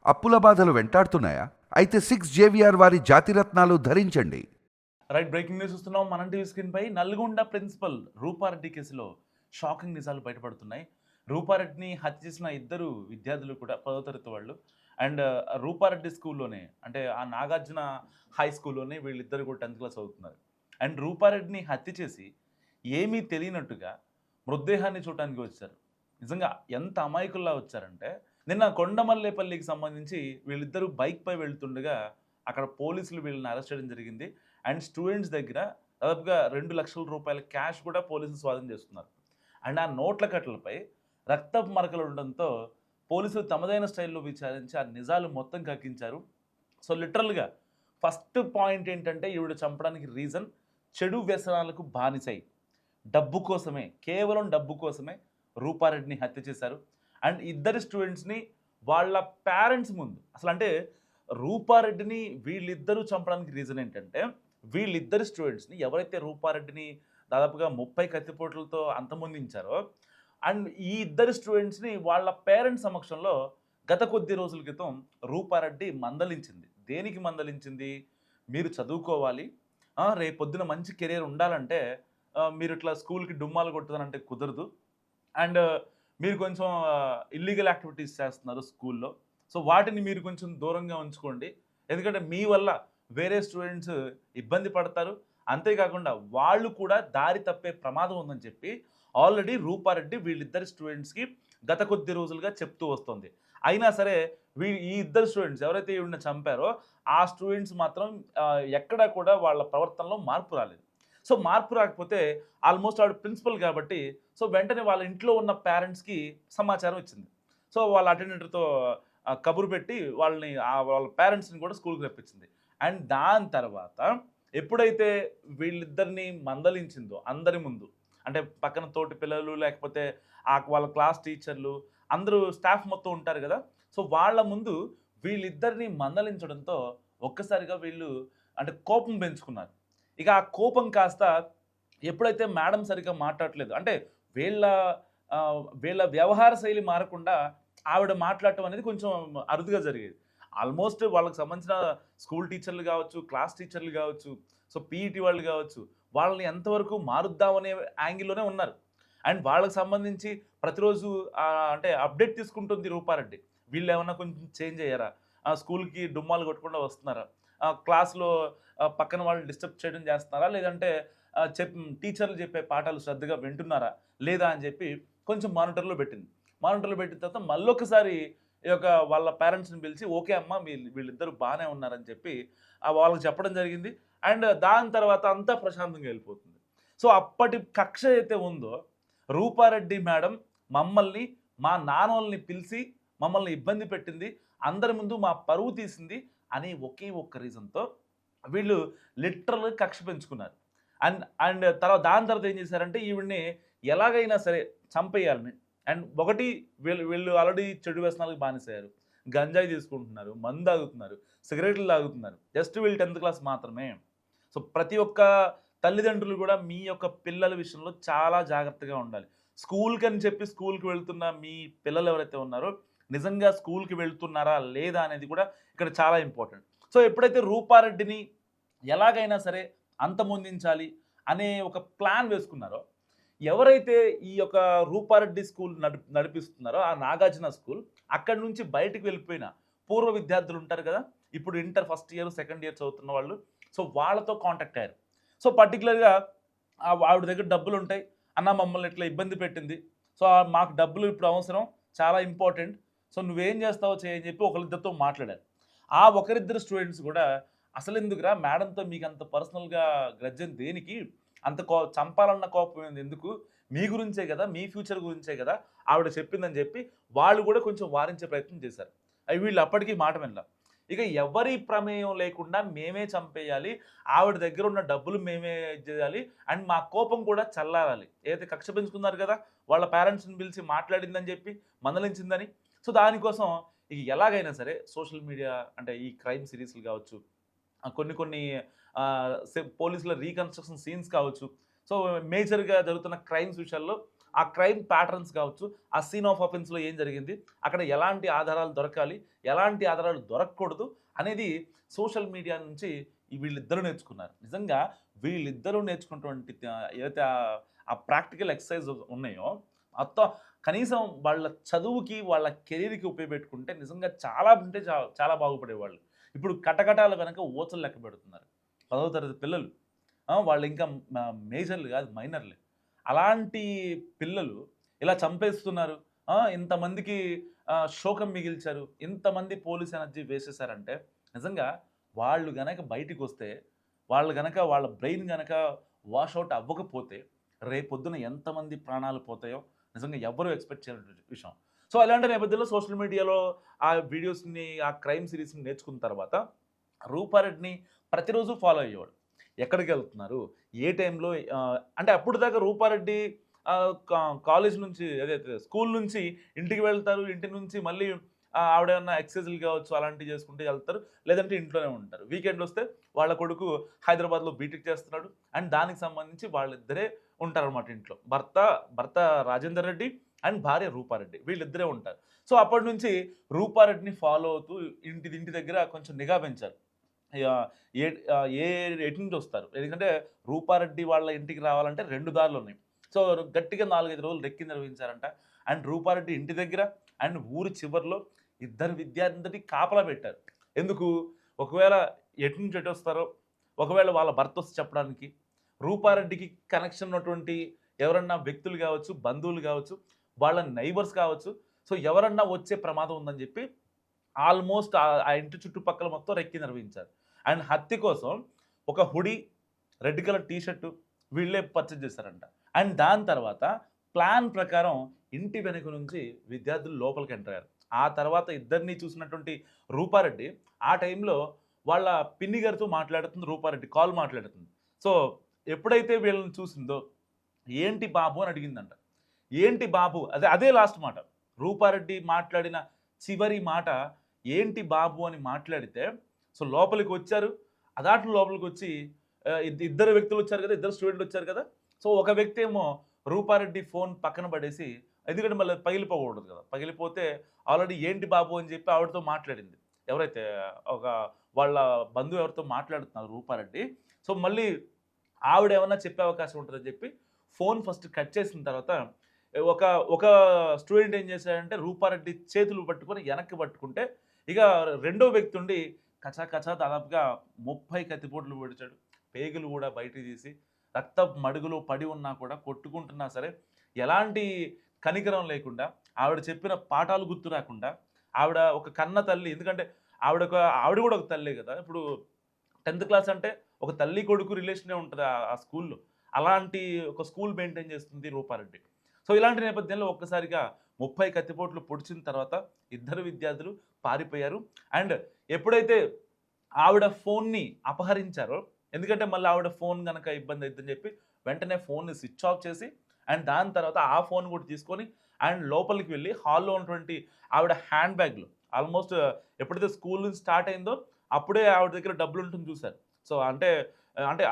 అప్పుల బాధలు వెంటాడుతున్నాయా? అయితే 6 JVR వారి జాతిరత్నాలు ధరించండి. రైట్, బ్రేకింగ్ న్యూస్ చూస్తున్నాం మనం టీవీ స్క్రీన్ పై. నల్గొండ ప్రిన్సిపల్ రూపారెడ్డి కేసులో షాకింగ్ నిజాలు బయటపడుతున్నాయి. రూపారెడ్డిని హత్య చేసిన ఇద్దరు విద్యార్థులు కూడా 10వ తరగతి వాళ్ళు. అండ్ రూపారెడ్డి స్కూల్లోనే, అంటే ఆ నాగార్జున హై స్కూల్లోనే వీళ్ళిద్దరు కూడా 10th క్లాస్ చదువుతున్నారు. అండ్ రూపారెడ్డిని హత్య చేసి ఏమీ తెలియనట్టుగా మృతదేహాన్ని చూడటానికి వచ్చారు. నిజంగా ఎంత అమాయకుల్లా వచ్చారంటే, నిన్న కొండమల్లేపల్లికి సంబంధించి వీళ్ళిద్దరూ బైక్పై వెళ్తుండగా అక్కడ పోలీసులు వీళ్ళని అరెస్ట్ చేయడం జరిగింది. అండ్ స్టూడెంట్స్ దగ్గర దాదాపుగా 2,00,000 రూపాయల క్యాష్ కూడా పోలీసులు స్వాధీనం చేస్తున్నారు. అండ్ ఆ నోట్ల కట్టలపై రక్తపు మరకలు ఉండడంతో పోలీసులు తమదైన స్టైల్లో విచారించి ఆ నిజాలు మొత్తం కక్కించారు. సో లిటరల్‌గా ఫస్ట్ పాయింట్ ఏంటంటే, ఈవిడ చంపడానికి రీజన్ చెడు వ్యసనాలకు బానిసై డబ్బు కోసమే, కేవలం డబ్బు కోసమే రూపారెడ్డిని హత్య చేశారు. అండ్ ఇద్దరు స్టూడెంట్స్‌ని వాళ్ళ పేరెంట్స్ ముందు, అసలంటే రూపారెడ్డిని వీళ్ళిద్దరూ చంపడానికి రీజన్ ఏంటంటే, వీళ్ళిద్దరు స్టూడెంట్స్‌ని, ఎవరైతే రూపారెడ్డిని దాదాపుగా 30 కత్తిపోట్లతో అంతమొందించారో, అండ్ ఈ ఇద్దరు స్టూడెంట్స్‌ని వాళ్ళ పేరెంట్స్ సమక్షంలో గత కొద్ది రోజుల క్రితం రూపారెడ్డి మందలించింది. దేనికి మందలించింది? మీరు చదువుకోవాలి, రేపొద్దున మంచి కెరియర్ ఉండాలంటే మీరు ఇట్లా స్కూల్‌కి డుమ్మాలు కొట్టుదనంటే కుదరదు. అండ్ మీరు కొంచెం ఇల్లీగల్ యాక్టివిటీస్ చేస్తున్నారు స్కూల్‌లో. సో వాటిని మీరు కొంచెం దూరంగా ఉంచుకోండి. ఎందుకంటే మీ వల్ల వేరే స్టూడెంట్స్ ఇబ్బంది పడతారు. అంతేకాకుండా వాళ్ళు కూడా దారి తప్పే ప్రమాదం ఉందని చెప్పి ఆల్రెడీ రూపారెడ్డి వీళ్ళిద్దరి స్టూడెంట్స్‌కి గత కొద్ది రోజులుగా చెప్తూ వస్తుంది. అయినా సరే ఈ ఇద్దరు స్టూడెంట్స్ ఎవరైతే ఈవిడని చంపారో ఆ స్టూడెంట్స్ మాత్రం ఎక్కడా కూడా వాళ్ళ ప్రవర్తనలో మార్పు రాలేదు. సో మార్పు రాకపోతే ఆల్మోస్ట్ ఆవిడ ప్రిన్సిపల్ కాబట్టి, సో వెంటనే వాళ్ళ ఇంట్లో ఉన్న పేరెంట్స్‌కి సమాచారం ఇచ్చింది. సో వాళ్ళ అటెండెంట్‌తో కబురు పెట్టి వాళ్ళని వాళ్ళ పేరెంట్స్‌ని కూడా స్కూల్‌కి రప్పించింది. అండ్ దాని తర్వాత ఎప్పుడైతే వీళ్ళిద్దరిని మందలించిందో అందరి ముందు, అంటే పక్కన తోటి పిల్లలు లేకపోతే వాళ్ళ క్లాస్ టీచర్లు అందరూ స్టాఫ్ మొత్తం ఉంటారు కదా! సో వాళ్ళ ముందు వీళ్ళిద్దరిని మందలించడంతో ఒక్కసారిగా వీళ్ళు అంటే కోపం పెంచుకున్నారు. ఇక ఆ కోపం కాస్త ఎప్పుడైతే మేడం సరిగ్గా మాట్లాడట్లేదు, అంటే వీళ్ళ వీళ్ళ వ్యవహార శైలి మారకుండా ఆవిడ మాట్లాడటం అనేది కొంచెం అరుదుగా జరిగేది. ఆల్మోస్ట్ వాళ్ళకి సంబంధించిన స్కూల్ టీచర్లు కావచ్చు, క్లాస్ టీచర్లు కావచ్చు, సో పీఈటీ వాళ్ళు కావచ్చు, వాళ్ళని ఎంతవరకు మారుద్దామనే యాంగిల్‌లోనే ఉన్నారు. అండ్ వాళ్ళకి సంబంధించి ప్రతిరోజు అంటే అప్డేట్ తీసుకుంటుంది రూపారెడ్డి. వీళ్ళేమన్నా కొంచెం చేంజ్ అయ్యారా? స్కూల్‌కి డుమ్మాలు కొట్టకుండా వస్తున్నారా? క్లాస్‌లో పక్కన వాళ్ళు డిస్టర్బ్ చేయడం చేస్తున్నారా? లేదంటే టీచర్లు చెప్పే పాఠాలు శ్రద్ధగా వింటున్నారా? లేదా? అని చెప్పి కొంచెం మానిటర్‌లో పెట్టింది. మానిటర్‌లో పెట్టిన తర్వాత మళ్ళొకసారి ఈ యొక్క వాళ్ళ పేరెంట్స్‌ని పిలిచి, "ఓకే అమ్మ, వీళ్ళిద్దరూ బానే ఉన్నారని" చెప్పి వాళ్ళకి చెప్పడం జరిగింది. అండ్ దాని తర్వాత అంతా ప్రశాంతంగా ఎళ్ళిపోతుంది. సో, అప్పటి కక్ష అయితే ఉందో, రూపారెడ్డి మేడం మమ్మల్ని, మా నాన్నోళ్ళని పిలిచి మమ్మల్ని ఇబ్బంది పెట్టింది, అందరి ముందు మా పరువు తీసింది అనే ఒకే ఒక్క రీజన్‌తో వీళ్ళు లిటరల్‌గా కక్ష పెంచుకున్నారు. అండ్ అండ్ దాని తర్వాత ఏం చేశారంటే, ఈవిడ్ని ఎలాగైనా సరే చంపేయాలని. అండ్ ఒకటి, వీళ్ళు ఆల్రెడీ చెడు వ్యసనాలకు బానిసయ్యారు. గంజాయి తీసుకుంటున్నారు, మందు తాగుతున్నారు, సిగరెట్లు తాగుతున్నారు. జస్ట్ వీళ్ళు 10th క్లాస్ మాత్రమే. సో ప్రతి ఒక్క తల్లిదండ్రులు కూడా మీ యొక్క పిల్లల విషయంలో చాలా జాగ్రత్తగా ఉండాలి. స్కూల్‌కని చెప్పి స్కూల్‌కి వెళ్తున్న మీ పిల్లలు ఎవరైతే ఉన్నారో, నిజంగా స్కూల్‌కి వెళ్తున్నారా లేదా అనేది కూడా ఇక్కడ చాలా ఇంపార్టెంట్. సో ఎప్పుడైతే రూపారెడ్డిని ఎలాగైనా సరే అంతమొందించాలి అనే ఒక ప్లాన్ వేసుకున్నారో, ఎవరైతే ఈ యొక్క రూపారెడ్డి స్కూల్ నడిపిస్తున్నారో ఆ నాగార్జున స్కూల్, అక్కడి నుంచి బయటికి వెళ్ళిపోయిన పూర్వ విద్యార్థులు ఉంటారు కదా! ఇప్పుడు inter first year, second year చదువుతున్న వాళ్ళు. సో వాళ్ళతో కాంటాక్ట్ అయ్యారు. సో పర్టిక్యులర్‌గా ఆవిడ దగ్గర డబ్బులుంటాయి. "అన్న, మమ్మల్ని ఇట్లా ఇబ్బంది పెట్టింది. సో మాకు డబ్బులు ఇప్పుడు అవసరం. చాలా ఇంపార్టెంట్. సో నువ్వేం చేస్తావో చెయ్యి" అని చెప్పి ఒకళ్ళిద్దరితో మాట్లాడారు. ఆ ఒకరిద్దరు స్టూడెంట్స్ కూడా, "అసలెందుకురా మేడంతో మీకంత పర్సనల్‌గా గ్రడ్జ్ దేనికి? అంత చంపాలన్న కోపం ఎందుకు? మీ గురించే గదా! మీ ఫ్యూచర్ గురించే గదా! ఆవిడ చెప్పిందని" చెప్పి వాళ్ళు కూడా కొంచెం వారించే ప్రయత్నం చేశారు. వీళ్ళు అప్పటికి మాట వినల. ఇక ఎవరి ప్రమేయం లేకుండా మేమే చంపేయాలి, ఆవిడ దగ్గర ఉన్న డబ్బులు మేమే జేయాలి, అండ్ మా కోపం కూడా చల్లారాలి. ఏదైతే కక్ష పెంచుకున్నారు కదా! వాళ్ళ పేరెంట్స్‌ని పిలిచి మాట్లాడిందని చెప్పి, మందలించిందని. సో దానికోసం ఇక ఎలాగైనా సరే సోషల్ మీడియా, అంటే ఈ క్రైమ్ సీరీస్‌లు కావచ్చు, కొన్ని కొన్ని పోలీసుల రీకన్‌స్ట్రక్షన్ సీన్స్ కావచ్చు. సో మేజర్‌గా జరుగుతున్న క్రైమ్స్ విషయాల్లో ఆ క్రైమ్ ప్యాటర్న్స్ కావచ్చు, ఆ సీన్ ఆఫ్ అఫెన్స్‌లో ఏం జరిగింది, అక్కడ ఎలాంటి ఆధారాలు దొరకాలి, ఎలాంటి ఆధారాలు దొరకకూడదు అనేది సోషల్ మీడియా నుంచి వీళ్ళిద్దరూ నేర్చుకున్నారు. నిజంగా వీళ్ళిద్దరూ నేర్చుకున్నటువంటి ఏదైతే ఆ ప్రాక్టికల్ ఎక్సర్సైజ్ ఉన్నాయో, మొత్తం కనీసం వాళ్ళ చదువుకి, వాళ్ళ కెరీర్‌కి ఉపయోగపెట్టుకుంటే నిజంగా చాలా అంటే చాలా బాగుపడేవాళ్ళు. ఇప్పుడు కటకటాల వెనక ఊచలు లెక్క పెడుతున్నారు. 10వ తరగతి పిల్లలు. వాళ్ళింకా మేజర్‌లు కాదు మైనర్‌లే. అలాంటి పిల్లలు ఇలా చంపేస్తున్నారు. ఇంతమందికి శోకం మిగిల్చారు. ఇంతమంది పోలీస్ ఎనర్జీ వేసేసారంటే నిజంగా వాళ్ళు గనక బయటికొస్తే, వాళ్ళు గనక వాళ్ళ బ్రెయిన్ గనక వాష్ ఔట్ అవ్వకపోతే రేపొద్దున ఎంతమంది ప్రాణాలు పోతాయో నిజంగా ఎవ్వరు ఎక్స్‌పెక్ట్ చేయనటువంటి విషయం. సో, అలాంటి నేపథ్యంలో సోషల్ మీడియాలో ఆ వీడియోస్‌ని, ఆ క్రైమ్ సీరీస్‌ని నేర్చుకున్న తర్వాత రూపారెడ్డిని ప్రతిరోజు ఫాలో అయ్యేవాడు. ఎక్కడికెళ్తున్నారు? ఏ టైంలో అంటే అప్పటిదాకా రూపారెడ్డి కాలేజ్ నుంచి అదైతే స్కూల్ నుంచి ఇంటికి వెళ్తారు. ఇంటి నుంచి మళ్ళీ ఆవిడేమన్నా ఎక్సర్‌సైజులు కావచ్చు అలాంటివి చేసుకుంటూ ఎళ్తారు. లేదంటే ఇంట్లోనే ఉంటారు. వీకెండొస్తే వాళ్ళ కొడుకు హైదరాబాద్‌లో బీటెక్ చేస్తున్నాడు. అండ్ దానికి సంబంధించి వాళ్ళిద్దరే ఉంటారనమాట ఇంట్లో. భర్త రాజేందర్ రెడ్డి అండ్ భార్య రూపారెడ్డి. వీళ్ళిద్దరే ఉంటారు. సో, అప్పటినుంచి రూపారెడ్డిని ఫాలో అవుతూ ఇంటి దగ్గర కొంచెం నిఘా పెంచారు. యాహ్! ఎటు నుంచొస్తారు. ఎందుకంటే రూపారెడ్డి వాళ్ళ ఇంటికి రావాలంటే 2 దారులున్నాయి. సో, గట్టిగా 4, 5 రోజులు రెక్కి నిర్వహించారంట. అండ్ రూపారెడ్డి ఇంటి దగ్గర అండ్ ఊరి చివర్లో ఇద్దరు విద్యార్థులని కాపలా పెట్టారు. ఎందుకు? ఒకవేళ ఎటు నుంచి ఎటొస్తారో, ఒకవేళ వాళ్ళ భర్తొస్తే చెప్పడానికి, రూపారెడ్డికి కనెక్షన్ ఉన్నటువంటి ఎవరన్నా వ్యక్తులు గావచ్చు, బంధువులు గావచ్చు, వాళ్ళ నైబర్స్ కావచ్చు. సో, ఎవరన్నా వచ్చే ప్రమాదం ఉందని జెప్పి ఆల్మోస్ట్ ఆ ఇంటి చుట్టుపక్కల మొత్తం రెక్కి నిర్వహించారు. అండ్ హత్య కోసం ఒక hoodie, red colour T shirt వీళ్ళే పర్చేజ్ చేశారంట. అండ్ దాని తర్వాత ప్లాన్ ప్రకారం ఇంటి వెనక నుంచి విద్యార్థులు లోపలికి ఎంటర్ అయ్యారు. ఆ తర్వాత ఇద్దరిని చూసినటువంటి రూపారెడ్డి ఆ టైంలో వాళ్ళ పిన్ని గారితో మాట్లాడుతుంది రూపారెడ్డి. కాల్ మాట్లాడుతుంది. సో, ఎప్పుడైతే వీళ్ళని చూసిందో, "ఏంటి బాబు" అని అడిగిందంట. "ఏంటి బాబు" అదే లాస్ట్ మాట. రూపారెడ్డి మాట్లాడిన చివరి మాట "ఏంటి బాబు" అని మాట్లాడితే సో, లోపలికొచ్చారు. అదాట్లు లోపలికొచ్చి ఇద్దరు వ్యక్తులొచ్చారు కదా! ఇద్దరు స్టూడెంట్‌లొచ్చారు కదా! సో, ఒక వ్యక్తి ఏమో రూపారెడ్డి ఫోన్ పక్కన పడేసి ఎందుకంటే మళ్ళీ పగిలిపోకూడదు కదా! పగిలిపోతే ఆల్రెడీ ఏంటి బాబు అని చెప్పి ఆవిడతో మాట్లాడింది. ఎవరైతే ఒక వాళ్ళ బంధువు ఎవరితో మాట్లాడుతున్నారు రూపారెడ్డి. సో, మళ్ళీ ఆవిడేమన్నా చెప్పే అవకాశం ఉంటదని చెప్పి ఫోన్ ఫస్ట్ కట్ చేసిన తర్వాత ఒక ఒక స్టూడెంట్ ఏం చేశాడంటే రూపారెడ్డి చేతులు పట్టుకొని వెనక్కి పట్టుకుంటే ఇక రెండో వ్యక్తి ఉండి కచా కచా దాదాపుగా 30 కత్తిపోట్లు పొడిచాడు. పేగులు కూడా బయటికి తీసి రక్తపు మడుగులో పడి ఉన్నా కూడా కొట్టుకుంటున్నా సరే ఎలాంటి కనికరం లేకుండా ఆవిడ చెప్పిన పాఠాలు గుర్తు రాకుండా ఆవిడ ఒక కన్న తల్లి ఎందుకంటే ఆవిడ కూడా ఒక తల్లే కదా! ఇప్పుడు 10థ్ క్లాస్ అంటే ఒక తల్లి కొడుకు రిలేషనే ఉంటది ఆ స్కూల్‌లో. అలాంటి ఒక స్కూల్ మెయింటైన్ చేస్తుంది రూపారెడ్డి. సో, ఇలాంటి నేపథ్యంలో ఒక్కసారిగా 30 కత్తిపోట్లు పొడిచిన తర్వాత ఇద్దరు విద్యార్థులు పారిపోయారు. అండ్ ఎప్పుడైతే ఆవిడ ఫోన్‌ని అపహరించారో ఎందుకంటే మళ్ళీ ఆవిడ ఫోన్ గనక ఇబ్బంది అయిద్దని చెప్పి వెంటనే ఫోన్‌ని స్విచ్ ఆఫ్ చేసి అండ్ దాని తర్వాత ఆ ఫోన్ కూడా తీసుకొని అండ్ లోపలికి వెళ్ళి హాల్‌లో ఉన్నటువంటి ఆవిడ హ్యాండ్ బ్యాగ్‌లో ఆల్మోస్ట్ ఎప్పుడైతే స్కూల్ నుంచి స్టార్ట్ అయిందో అప్పుడే ఆవిడ దగ్గర డబ్బులుంటుంది చూసారు. సో, అంటే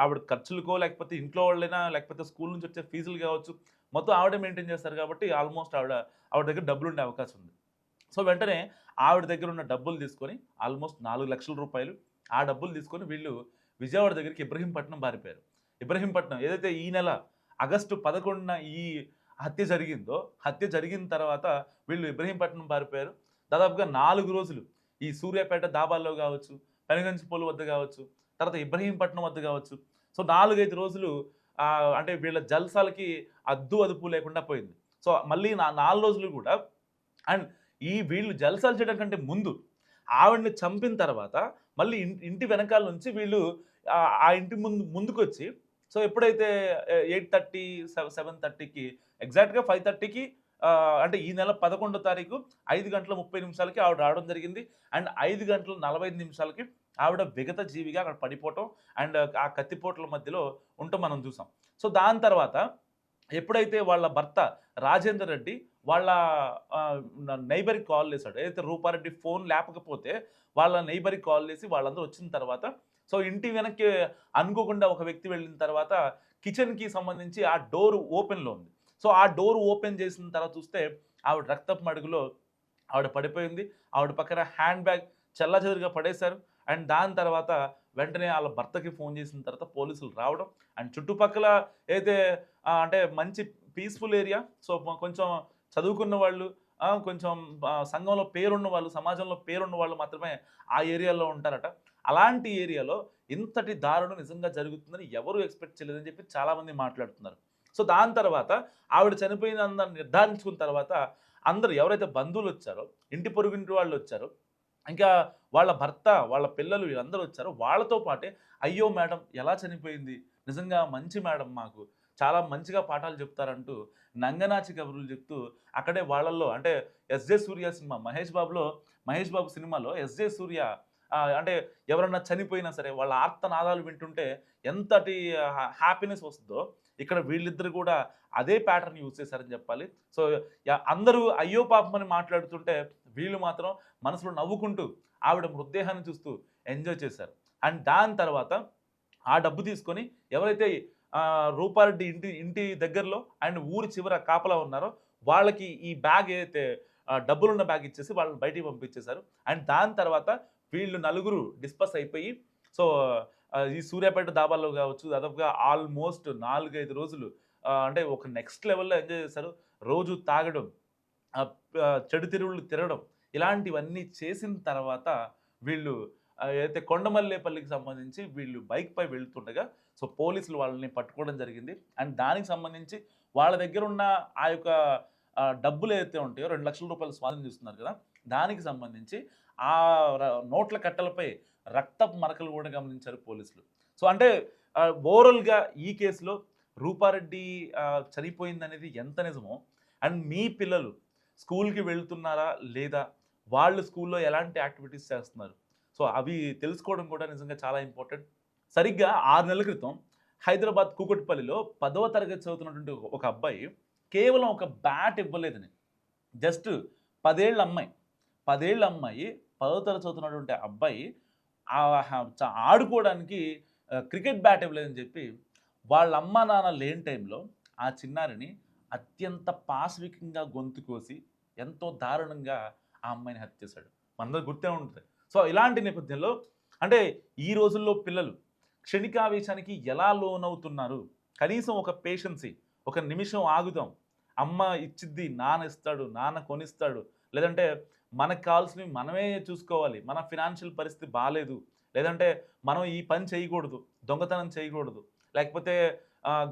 ఆవిడ ఖర్చులకో లేకపోతే ఇంట్లో వాళ్ళైనా లేకపోతే స్కూల్ నుంచి వచ్చే ఫీజులు కావచ్చు మొత్తం ఆవిడే మెయింటైన్ చేస్తారు కాబట్టి ఆల్మోస్ట్ ఆవిడ దగ్గర డబ్బులుండే అవకాశం ఉంది. సో, వెంటనే ఆవిడ దగ్గర ఉన్న డబ్బులు తీసుకొని ఆల్మోస్ట్ రూ. 4,00,000 ఆ డబ్బులు తీసుకొని వీళ్ళు విజయవాడ దగ్గరికి ఇబ్రహీంపట్నం పారిపోయారు. ఇబ్రహీంపట్నం ఏదైతే ఈ నెల ఆగస్టు 11న ఈ హత్య జరిగిందో, హత్య జరిగిన తర్వాత వీళ్ళు ఇబ్రహీంపట్నం పారిపోయారు. దాదాపుగా 4 రోజులు ఈ సూర్యాపేట దాబాల్లో గావచ్చు, పెనుగంచిప్రోలు వద్ద గావచ్చు, తర్వాత ఇబ్రహీంపట్నం వద్ద గావచ్చు. సో, 4, 5 రోజులు అంటే వీళ్ళ జల్సాలకి అద్దు అదుపు లేకుండా పోయింది. సో, మళ్ళీ 4 రోజులు గూడా అండ్ వీళ్ళు జల్సాలు చేయడం కంటే ముందు ఆవిడని చంపిన తర్వాత మళ్ళీ ఇంటి వెనకాల నుంచి వీళ్ళు ఆ ఇంటి ముందుకొచ్చి సో, ఎప్పుడైతే 8:30, 7:30కి ఎగ్జాక్ట్‌గా 5:30కి అంటే ఈ నెల 11వ తారీఖు 5:30 ఆవిడ రావడం జరిగింది. అండ్ 5:45 ఆవిడ విగత జీవిగా అక్కడ పడిపోవటం అండ్ ఆ కత్తిపోట్ల మధ్యలో ఉండటం మనం చూసాం. సో, దాని తర్వాత ఎప్పుడైతే వాళ్ళ భర్త రాజేందర్ రెడ్డి వాళ్ళ నైబర్‌కి కాల్ చేసాడు. ఏదైతే రూపారెడ్డి ఫోన్ లేపకపోతే వాళ్ళ నైబర్‌కి కాల్ చేసి వాళ్ళందరూ వచ్చిన తర్వాత సో, ఇంటి వెనక్కి అనుకోకుండా ఒక వ్యక్తి వెళ్ళిన తర్వాత కిచెన్‌కి సంబంధించి ఆ డోర్ ఓపెన్‌లో ఉంది. సో ఆ డోర్ ఓపెన్ చేసిన తర్వాత చూస్తే ఆవిడ రక్తపు మడుగులో ఆవిడ పడిపోయింది. ఆవిడ పక్కన హ్యాండ్ బ్యాగ్ చెల్లాచెదురుగా పడేశారు. అండ్ దాని తర్వాత వెంటనే ఆళ్ళ భర్తకి ఫోన్ చేసిన తర్వాత పోలీసులు రావడం అండ్ చుట్టుపక్కల అయితే అంటే మంచి పీస్‌ఫుల్ ఏరియా. సో, కొంచెం చదువుకున్న వాళ్ళు, కొంచెం సంఘంలో పేరున్న వాళ్ళు, సమాజంలో పేరున్న వాళ్ళు మాత్రమే ఆ ఏరియాలో ఉంటారట. అలాంటి ఏరియాలో ఇంతటి దారుణం నిజంగా జరుగుతుందని ఎవరు ఎక్స్‌పెక్ట్ చేయలేదని చెప్పి చాలామంది మాట్లాడుతున్నారు. సో, దాని తర్వాత ఆవిడ చనిపోయిందని నిర్ధారించుకున్న తర్వాత అందరూ ఎవరైతే బంధువులొచ్చారో, ఇంటి పొరుగింటి వాళ్ళొచ్చారో, ఇంకా వాళ్ళ భర్త, వాళ్ళ పిల్లలు వీళ్ళందరూ వచ్చారు. వాళ్ళతో పాటే అయ్యో! మేడం ఎలా చనిపోయింది? నిజంగా మంచి మేడం మాకు. చాలా మంచిగా పాఠాలు చెప్తారంటూ నంగనాచి కబుర్లు చెప్తూ అక్కడే వాళ్ళల్లో అంటే 'ఎస్‌జే సూర్య' సినిమా 'మహేష్ బాబు' సినిమాలో 'ఎస్‌జే సూర్య' అంటే ఎవరన్నా చనిపోయినా సరే వాళ్ళ ఆర్తనాదాలు వింటుంటే ఎంతటి హ్యాపీనెస్ వస్తదో ఇక్కడ వీళ్ళిద్దరు కూడా అదే ప్యాటర్న్ యూజ్ చేశారని చెప్పాలి. సో, అందరూ అయ్యో పాపం అని మాట్లాడుతుంటే వీళ్ళు మాత్రం మనసులో నవ్వుకుంటూ ఆవిడ మృతదేహాన్ని చూస్తూ ఎంజాయ్ చేశారు. అండ్ దాని తర్వాత ఆ డబ్బు తీసుకొని ఎవరైతే రూపారెడ్డి ఇంటి దగ్గరలో అండ్ ఊరి చివర కాపలా ఉన్నారో వాళ్ళకి ఈ బ్యాగ్ ఏదైతే డబ్బులున్న బ్యాగ్ ఇచ్చేసి వాళ్ళని బయటికి పంపించేశారు. అండ్ దాని తర్వాత వీళ్ళు నలుగురు డిస్పర్స్ అయిపోయి సో, ఈ సూర్యాపేట దాబాల్లో కావచ్చు దాదాపుగా ఆల్మోస్ట్ 4, 5 రోజులు అంటే ఒక నెక్స్ట్ లెవెల్‌లో ఎంజాయ్ చేశారు. రోజు తాగడం, చెడు తిరుగుళ్ళు తిరగడం ఇలాంటివన్నీ చేసిన తర్వాత వీళ్ళు ఏదైతే కొండమల్లేపల్లికి సంబంధించి వీళ్ళు బైక్‌పై వెళ్తుండగా సో, పోలీసులు వాళ్ళని పట్టుకోవడం జరిగింది. అండ్ దానికి సంబంధించి వాళ్ళ దగ్గరున్న ఆ యొక్క డబ్బులు ఏదైతే ఉంటాయో రూ. 2,00,000 స్వాధీనం చేసుకున్నారు కదా! దానికి సంబంధించి ఆ నోట్ల కట్టలపై రక్తపు మరకలు కూడా గమనించారు పోలీసులు. సో, అంటే ఓవరాల్‌గా ఈ కేసులో రూపారెడ్డి చనిపోయిందనేది ఎంత నిజమో అండ్ మీ పిల్లలు స్కూల్‌కి వెళ్తున్నారా? లేదా? వాళ్ళు స్కూల్‌లో ఎలాంటి యాక్టివిటీస్ చేస్తున్నారు? సో, అవి తెలుసుకోవడం కూడా నిజంగా చాలా ఇంపార్టెంట్. సరిగ్గా 6 నెలల క్రితం హైదరాబాద్ కూకట్పల్లిలో 10వ తరగతి చదువుతున్నటువంటి ఒక అబ్బాయి కేవలం ఒక బ్యాట్ ఇవ్వలేదని జస్ట్ 10 ఏళ్ల అమ్మాయి, 10 ఏళ్ల అమ్మాయి 10వ తరగతి చదువుతున్నటువంటి అబ్బాయి ఆడుకోవడానికి క్రికెట్ బ్యాట్ ఇవ్వలేదని చెప్పి వాళ్ళ అమ్మా నాన్న లేని టైంలో ఆ చిన్నారిని అత్యంత పాశవికంగా గొంతు కోసి ఎంతో దారుణంగా ఆ అమ్మాయిని హత్య చేశాడు. మనందరికి గుర్తే ఉంటుంది. సో, ఇలాంటి నేపథ్యంలో అంటే ఈ రోజుల్లో పిల్లలు క్షణికావేశానికి ఎలా లోనవుతున్నారు? కనీసం ఒక పేషెన్సీ, ఒక నిమిషం ఆగుదాం. అమ్మ ఇచ్చిద్ది, నాన్న ఇస్తాడు, నాన్న కొనిస్తాడు. లేదంటే మనకు కావాల్సినవి మనమే చూసుకోవాలి. మన ఫినాన్షియల్ పరిస్థితి బాలేదు. లేదంటే మనం ఈ పని చేయకూడదు. దొంగతనం చేయకూడదు. లేకపోతే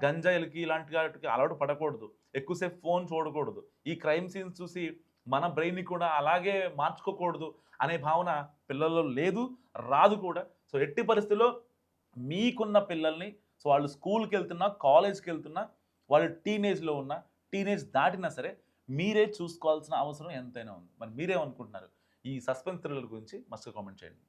గంజాయిలకి ఇలాంటి వాటికి అలవాటు పడకూడదు. ఎక్కువసేపు ఫోన్ చూడకూడదు. ఈ క్రైమ్ సీన్స్ చూసి మన బ్రెయిన్‌ని కూడా అలాగే మార్చుకోకూడదు అనే భావన పిల్లల్లో లేదు, రాదు కూడా. సో, ఎట్టి పరిస్థితిలో మీకున్న పిల్లల్ని సో, వాళ్ళు స్కూల్‌కెళ్తున్నా, కాలేజ్‌కెళ్తున్నా, వాళ్ళు టీనేజ్‌లో ఉన్నా, టీనేజ్ దాటినా సరే మీరే చూసుకోవాల్సిన అవసరం ఎంతైనా ఉంది. మరి మీరేమనుకుంటున్నారు? ఈ సస్పెన్స్ థ్రిల్లర్ గురించి మస్తుగా కామెంట్ చేయండి.